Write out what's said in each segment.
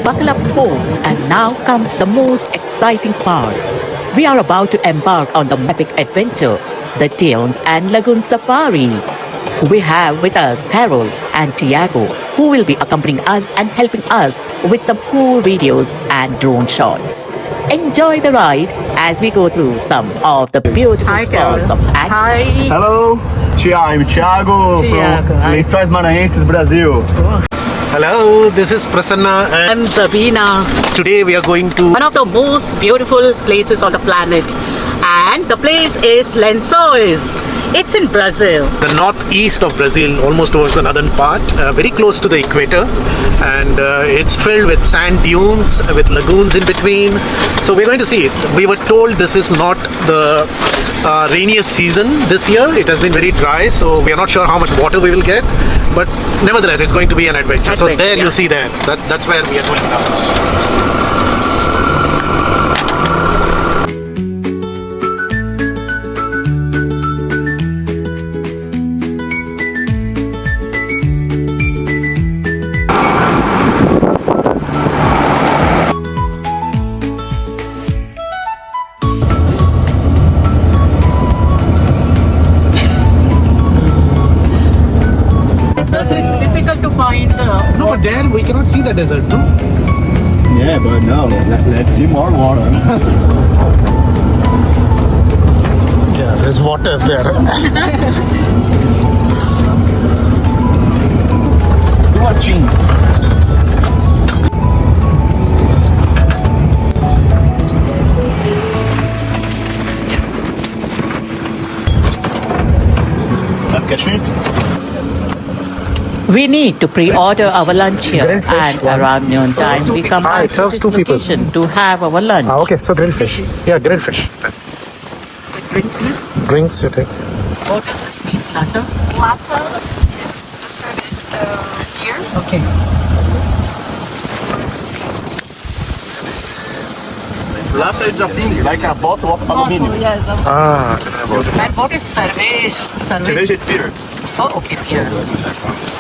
Buckle up, folks, and now comes the most exciting part. We are about to embark on the epic adventure, the Dunes and Lagoons Safari. We have with us Carol and Thiago, who will be accompanying us and helping us with some cool videos and drone shots. Enjoy the ride as we go through some of the beautiful spots of Atins. Hello, I'm Thiago from Lencois Maranhenses, Brazil. Hello, this is Prasanna and I'm Zabeena. today we are going to One of the most beautiful places on the planet, and the place is Lencois. It's in Brazil. the northeast of Brazil, almost towards the northern part, very close to the equator, and it's filled with sand dunes with lagoons in between. So we're going to see it. We were told this is not the rainiest season this year. It has been very dry, so we are not sure how much water we will get, but nevertheless it's going to be an adventure. So there you see there, that's where we are going now. It's difficult to find. No, but there we cannot see the desert, no? Yeah, but no, let's see more water. Yeah, there's water there. Atins. Shrimps. We need to pre-order our lunch here, and around noon time we come back it to serves this two people. location to have our lunch. Okay, so grilled fish. Yeah, grilled fish. Drinks you take. What is the sweet platter? Latte is assorted beer. Okay. Lata is a thing, like a bottle of aluminum. Yes. And what is cerveja? Cerveja is beer. Oh, okay, beer.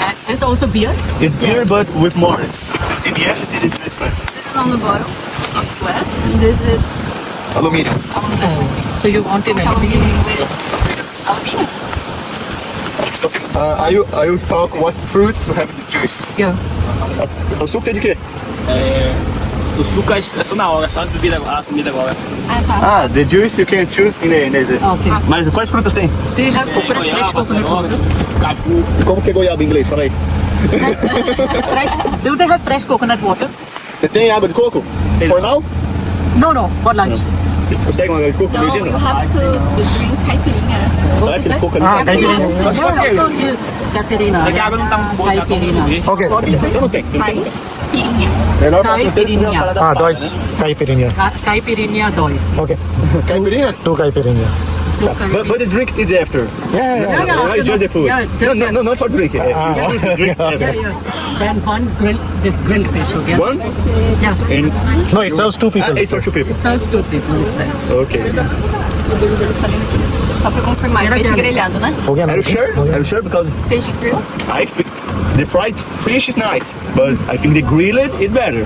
And this also beer? It's beer, but with more. It's 60 ml. It is this one. This is on the bottom of West, and this is Aluminum. Oh, so you want it aluminum with aluminum. I will talk what fruits you have in the juice. Yeah. O suco tem de quê? O suco é só na hora, só a bebida agora, a comida agora. Ah, tá. Ah, the juice you can choose in the... Okay. Mas quais frutas tem? They have coconut, fresh coconut water. Caju. Como que é goiaba em inglês? Fala aí. Fresh, do they have fresh coconut water? Você tem água de coco? For now? No, for lunch. Você tem água de coco? No, you have to drink caipirinha. Não é aquele coco ali. Yeah, of course, yes. Caterina. Essa aqui a água não tá boa, tá bom. Caipirinha. Okay. Então não tem. Caipirinha. Melhor para ter Caipirinha. Ah, dois caipirinha. Caipirinha 2. Okay. Caipirinha? Two caipirinha. But the drink is after. Yeah. Not just the food. Yeah, just No, not for drink. You choose the drink after. Then one grilled fish, okay? One? Yeah. And No, it serves two people. it's for two people. It serves two people, it says. Okay. Só pra confirmar, peixe grelhado, né? हो गया ना? Are you sure? Are you sure? Because Peixe grill. I think the fried fish is nice, but I think the grilled is better.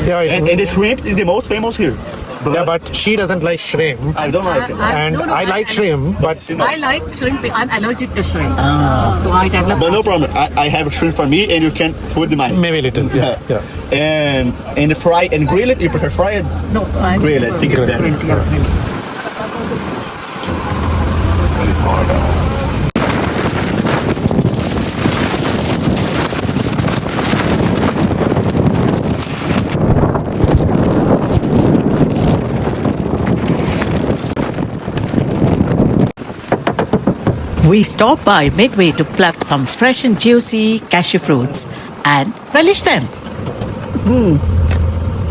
Yeah, And the shrimp is the most famous here. yeah, but she doesn't like shrimp. I don't like it. And I like shrimp, but I like shrimp. I'm allergic to shrimp. So I developed. But no problem. I have shrimp for me, and you can food mine. maybe a little. Yeah. And the fry and grill it. You prefer fried? No, I'm Grill it. Think it's better. We stop by midway to pluck some fresh and juicy cashew fruits and relish them.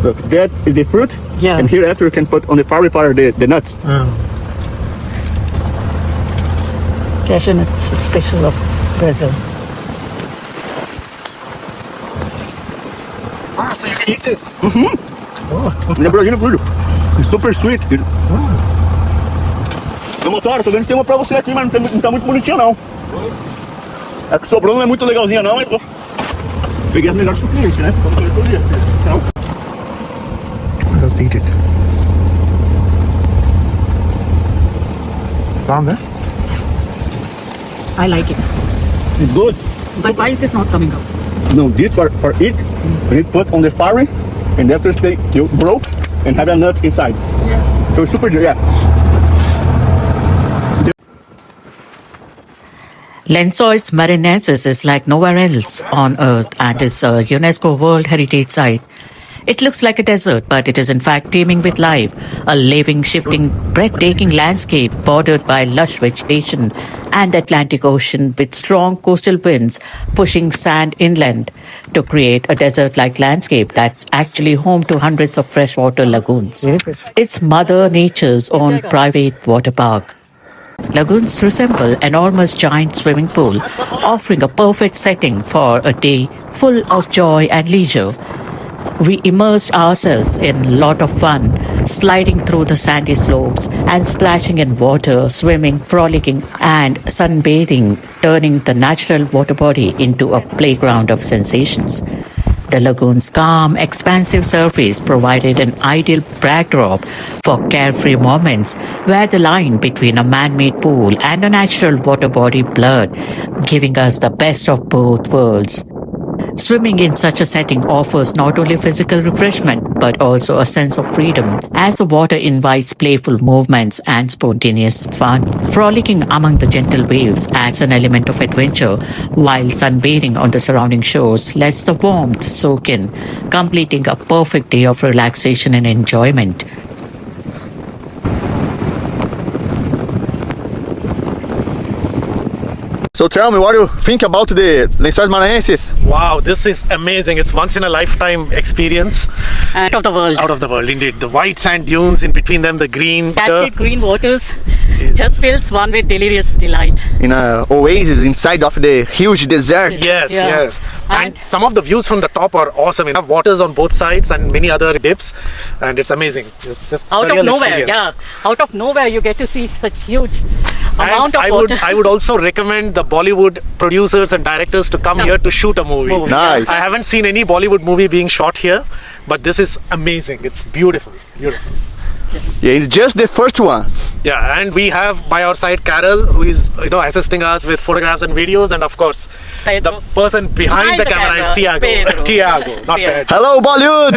Look, that is the fruit. Yeah. And here after you can put on the fiery fire the nuts. Cashew nuts is special of Brazil. Ah, so you can eat this. The Brazilian food. It's super sweet. Seu motor, tô vendo que tem uma pra você aqui, mas não tá muito bonitinha não. A que sobrou não é muito legalzinha não, mas pô. Peguei as melhores pro cliente, né? like it. Found that? I like it. It's good. But why it is not coming out? No, this for it, when it put on the fire, and after stay, you broke and have a nut inside. Yes. So it's super, yeah. Lencois marinensis is like nowhere else on Earth and is a UNESCO World Heritage Site. It looks like a desert, but it is in fact teeming with life, a living, shifting, breathtaking landscape bordered by lush vegetation and Atlantic Ocean with strong coastal winds pushing sand inland to create a desert-like landscape that's actually home to hundreds of freshwater lagoons. It's Mother Nature's own private water park. Lagoons resemble enormous giant swimming pool, offering a perfect setting for a day full of joy and leisure. We immersed ourselves in a lot of fun, sliding through the sandy slopes and splashing in water, swimming, frolicking and sunbathing, turning the natural water body into a playground of sensations. The lagoon's calm, expansive surface provided an ideal backdrop for carefree moments where the line between a man-made pool and a natural water body blurred, giving us the best of both worlds. Swimming in such a setting offers not only physical refreshment but also a sense of freedom as the water invites playful movements and spontaneous fun. Frolicking among the gentle waves adds an element of adventure while sunbathing on the surrounding shores lets the warmth soak in, completing a perfect day of relaxation and enjoyment. So tell me, what do you think about the Lençóis Maranhenses? Wow, this is amazing. It's once in a lifetime experience. Out of the world. Out of the world, indeed. The white sand dunes, in between them the green. Cascade green waters Is- just fills one with delirious delight. In a oasis inside of the huge desert. Yes, Yeah. yes. And And- some of the views from the top are awesome. You have waters on both sides and many other dips. And it's amazing. It's just Out surreal of nowhere, experience. yeah. Out of nowhere you get to see such huge And amount of I water. would also recommend the Bollywood producers and directors to come here to shoot a movie. Nice. I haven't seen any Bollywood movie being shot here, but this is amazing. It's beautiful. Beautiful. Yeah, it's just the first one. Yeah, and we have by our side Carol, who is assisting us with photographs and videos, and of course Pedro. the person behind the camera is Thiago. Pedro. Thiago, not Pedro. Pedro. Hello, Bollywood!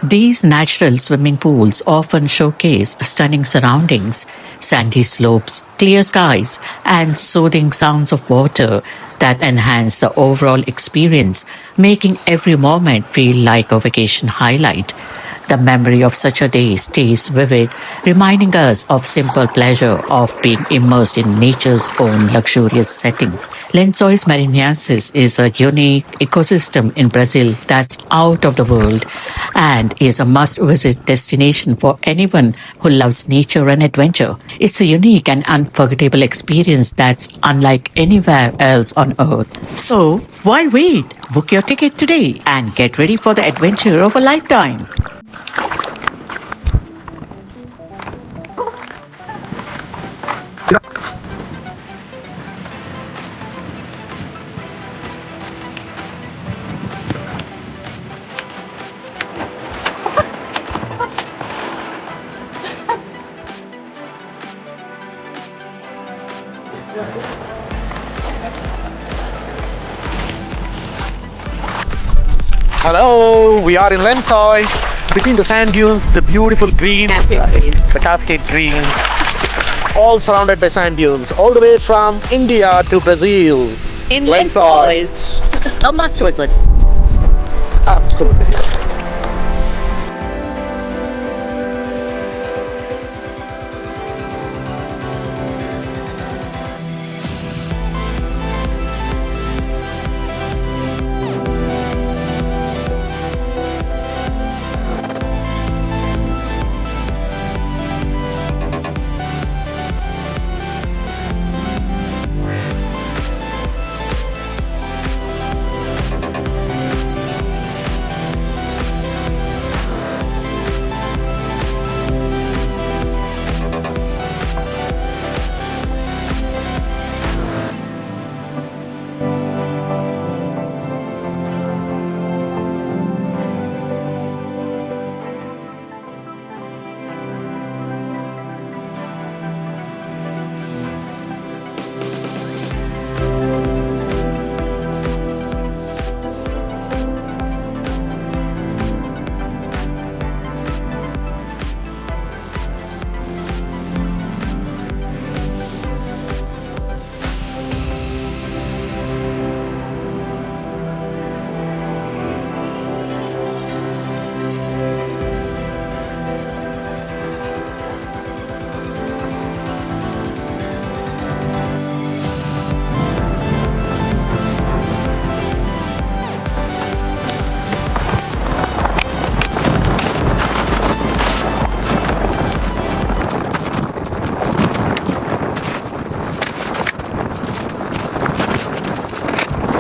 These natural swimming pools often showcase stunning surroundings, sandy slopes, clear skies, and soothing sounds of water that enhance the overall experience, making every moment feel like a vacation highlight. The memory of such a day stays vivid, reminding us of simple pleasure of being immersed in nature's own luxurious setting. Lencois marinensis is a unique ecosystem in Brazil that's out of the world and is a must-visit destination for anyone who loves nature and adventure. It's a unique and unforgettable experience that's unlike anywhere else on Earth. So, why wait? Book your ticket today and get ready for the adventure of a lifetime. Hello, we are in Lencois. Between the sand dunes, the beautiful green, the cascade green, all surrounded by sand dunes, all the way from India to Brazil. In Lencois. A must visit. Absolutely.